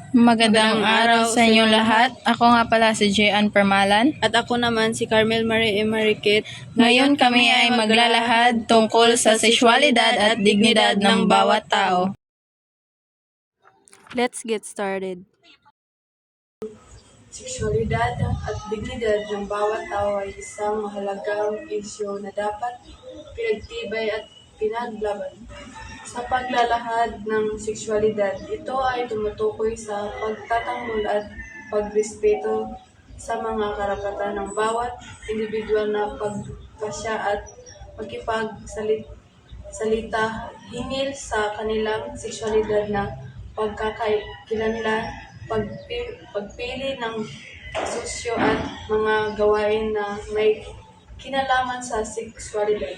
Magandang araw sa inyong lahat. Ako nga pala si Jean Permalan. At ako naman si Carmel Marie Marikit. Ngayon kami ay maglalahad tungkol sa sexualidad at dignidad ng bawat tao. Let's get started. Sexualidad at dignidad ng bawat tao ay isang mahalagang isyu na dapat pinagtibay at pinaglaban. Sa paglalahad ng sexualidad, ito ay tumutukoy sa pagtatanggol at pagrespeto sa mga karapatan ng bawat individual na pagpasya at makipagsalita hinggil sa kanilang sexualidad na pagkakakilanlan, pagpili ng asosyo at mga gawain na may kinalaman sa sexualidad.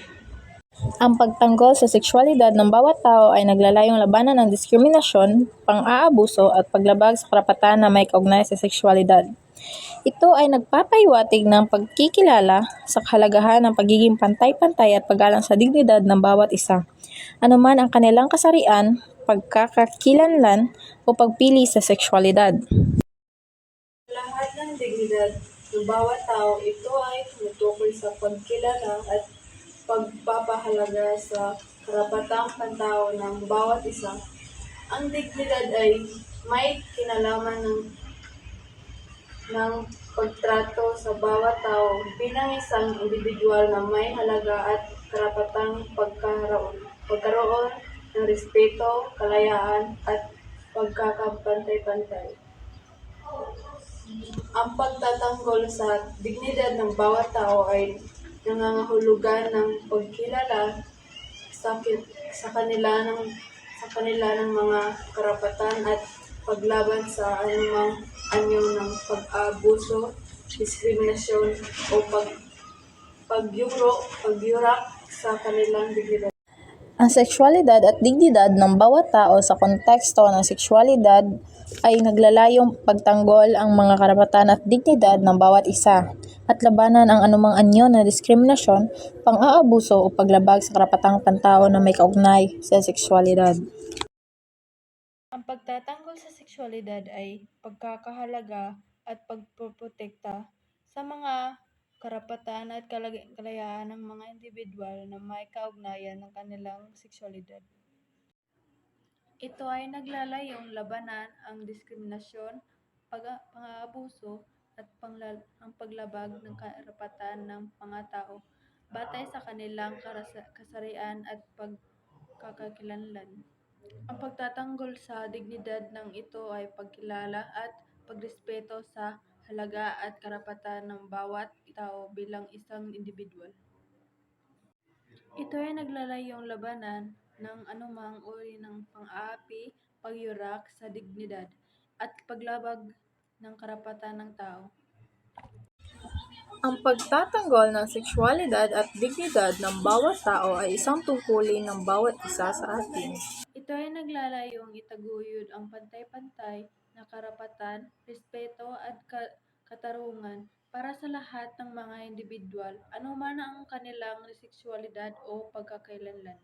Ang pagtanggol sa sexualidad ng bawat tao ay naglalayong labanan ng diskriminasyon, pang-aabuso at paglabag sa karapatan na may kaugnay sa sexualidad. Ito ay nagpapahiwatig ng pagkikilala sa kahalagahan ng pagiging pantay-pantay at paggalang sa dignidad ng bawat isa, anuman ang kanilang kasarian, pagkakakilanlan o pagpili sa sexualidad. Lahat ng dignidad ng bawat tao, ito ay tumutukoy sa pagkilala at pagpapahalaga sa karapatang pantao ng bawat isa. Ang dignidad ay may kinalaman ng pagtrato sa bawat tao bilang isang individual na may halaga at karapatang pagkaroon ng respeto, kalayaan at pagkakapantay-pantay. Ang pagtatanggol sa dignidad ng bawat tao ay nangangahulugan ng pagkilala sa kanila ng mga karapatan at paglaban sa anumang anyo ng pag-abuso, diskriminasyon o pagyurak sa kanilang dignidad. Ang sexualidad at dignidad ng bawat tao sa konteksto ng sexualidad ay naglalayong pagtanggol ang mga karapatan at dignidad ng bawat isa at labanan ang anumang anyo na diskriminasyon, pang-aabuso o paglabag sa karapatang pantao na may kaugnay sa sexualidad. Ang pagtatanggol sa sexualidad ay pagkakahalaga at pagpoprotekta sa mga karapatan at kalayaan ng mga individual na may kaugnayan ng kanilang sexualidad. Ito ay naglalayong labanan ang diskriminasyon, pang-aabuso at ang paglabag ng karapatan ng mga tao batay sa kanilang kasarian at pagkakakilanlan. Ang pagtatanggol sa dignidad ng ito ay pagkilala at pagrespeto sa halaga at karapatan ng bawat tao bilang isang individual. Ito ay naglalayong labanan ng anumang uri ng pang-aapi, pagyurak sa dignidad, at paglabag ng karapatan ng tao. Ang pagtatanggol ng sexualidad at dignidad ng bawat tao ay isang tungkulin ng bawat isa sa atin. Ito ay naglalayong itaguyod ang pantay-pantay na karapatan, respeto at katarungan para sa lahat ng mga individual, anuman ang kanilang sexualidad o pagkakailanlan.